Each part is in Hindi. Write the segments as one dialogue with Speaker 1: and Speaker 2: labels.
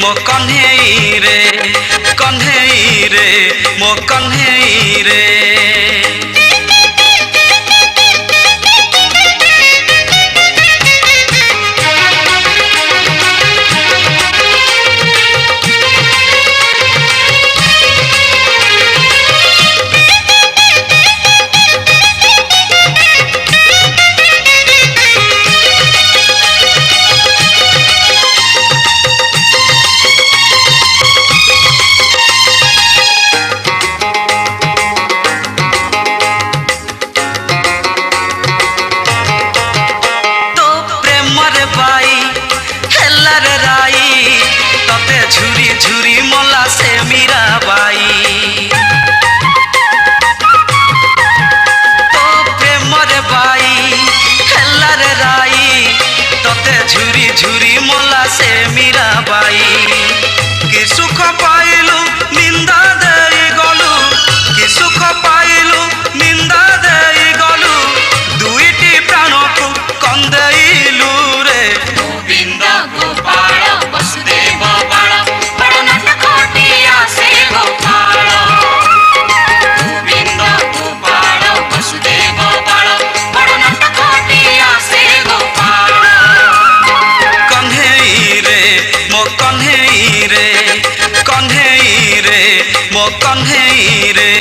Speaker 1: मो कन्हई रे मो कन्हई रे। झुरी झुरी मला से मीराबाई तो प्रेम रे बाई हेला रे राई तते झुरी झुरी मला से मीराबाई। कि सुख पाइलु निंदा देई गलु कि सुख पाइलु निंदा देई गलु दुईटी प्राण को कंदेइलु रे।
Speaker 2: गोविंद गोपाल वसुदेव बाल बड़ नटखटिया से गोपाल। गोविंद गोपाल वसुदेव बाल बड़ नटखटिया से गोपाल।
Speaker 1: कन्हई रे मो कन्हई रे कन्हई रे मो कन्हई रे।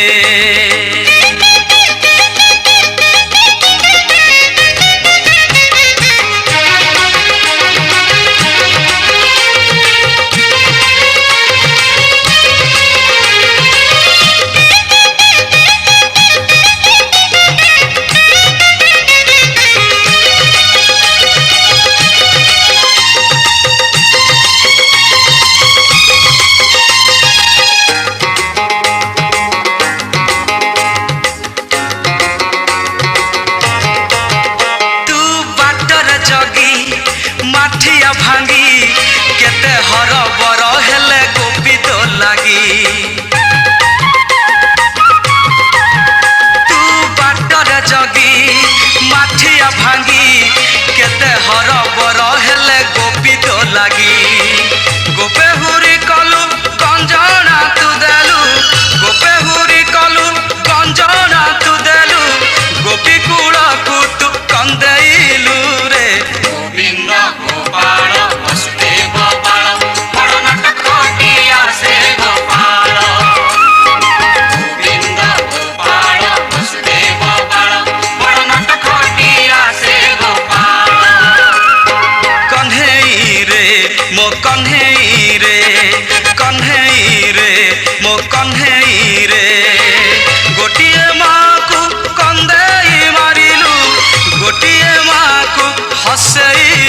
Speaker 1: माठिया भांगी केते हर बर हेले गोपी तो लगी। तू बाटर जगी माठिया भांगी केते हर बर हेले गोपी तो लगी। गोपे हुरी कलु गंजना तू देलु गोपे हुरी कलु गंजना तू देलु गोपी कूड़ा को तू कंदेइलु रे।
Speaker 2: गोविंद गोपाल वसुदेव बाल बड़ नटखटिया से गोपाल। गोविंद गोपाल वसुदेव बाल बड़ नटखटिया से गोपाल।
Speaker 1: कन्हई रे मो कन्हई रे कन्हई रे मो कन्हई रे। गोटिए माँ को कंदेई मारिलु गोटिए माँ को हसई